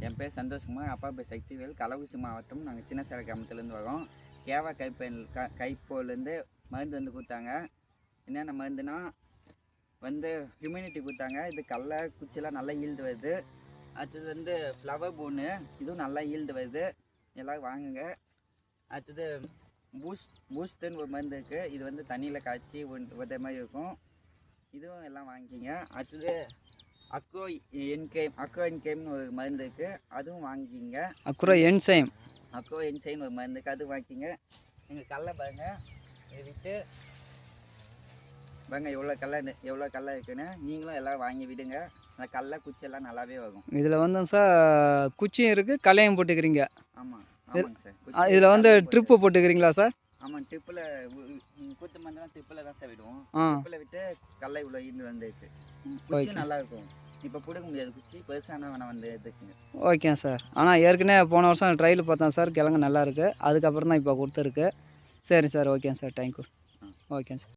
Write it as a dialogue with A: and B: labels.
A: என் பேர் சந்தோஷ்குமார், அப்பா பேர் சக்திவேல். கள்ளக்குறிச்சி மாவட்டம். நாங்கள் சின்ன சேலை கிராமத்துலேருந்து வரோம். கேவா கைப்போலேருந்து மருந்து வந்து கொடுத்தாங்க. என்னென்ன மருந்துனா வந்து ஹியூமினிட்டி கொடுத்தாங்க. இது கடலை குச்சிலாம் நல்லா ஈல்டு வருது. அடுத்தது வந்து ஃப்ளவர் பூனு, இதுவும் நல்லா ஈல்டு வருது. எல்லோரும் வாங்குங்க. அடுத்தது பூஸ்ட்டுன்னு ஒரு மருந்து இருக்குது. இது வந்து தண்ணியில் காய்ச்சி ஒரே மாதிரி இருக்கும். இதுவும் எல்லாம் வாங்கிக்கிங்க. அடுத்தது அக்ரோ என்கைம்னு ஒரு மருந்து இருக்குது, அதுவும் வாங்கிக்கிங்க.
B: அக்ரோ என்சைம்
A: ஒரு மருந்து இருக்குது, அதுவும் வாங்கிக்கிங்க. எங்கள் கடலை பாருங்கள், இதை விட்டு பாருங்க எவ்வளோ கடலை இருக்குன்னு. நீங்களும் எல்லாம் வாங்கி விடுங்க. அந்த கடலை குச்சியெல்லாம் நல்லாவே வரும்.
B: இதில் வந்து சார் குச்சியும் இருக்குது, களையும் போட்டுக்கிறீங்க.
A: ஆமாங்க சார்.
B: இதில் வந்து ட்ரிப்பு போட்டுக்கிறீங்களா சார்?
A: ஆமாம், ட்ரிப்பில் கூத்து மருந்துலாம் ட்ரிப்பில் தான் சார் விடுவோம். ட்ரிப்பில் விட்டு கடலை இவ்வளோ ஈண்டு வந்துருக்கு. குச்சி நல்லாயிருக்கும். இப்போ பிடுங்க முடியாது குச்சி, பெருசானா வேணால் வந்து எடுத்துக்குங்க.
B: Okay sir. ஆனால் ஏற்கனவே போன வருஷம் ட்ரையல் பார்த்தேன் சார், கிழங்கு நல்லா இருக்குது. அதுக்கப்புறம் தான் இப்போ கொடுத்துருக்கு. சரி sir, okay sir, thank you. Okay sir.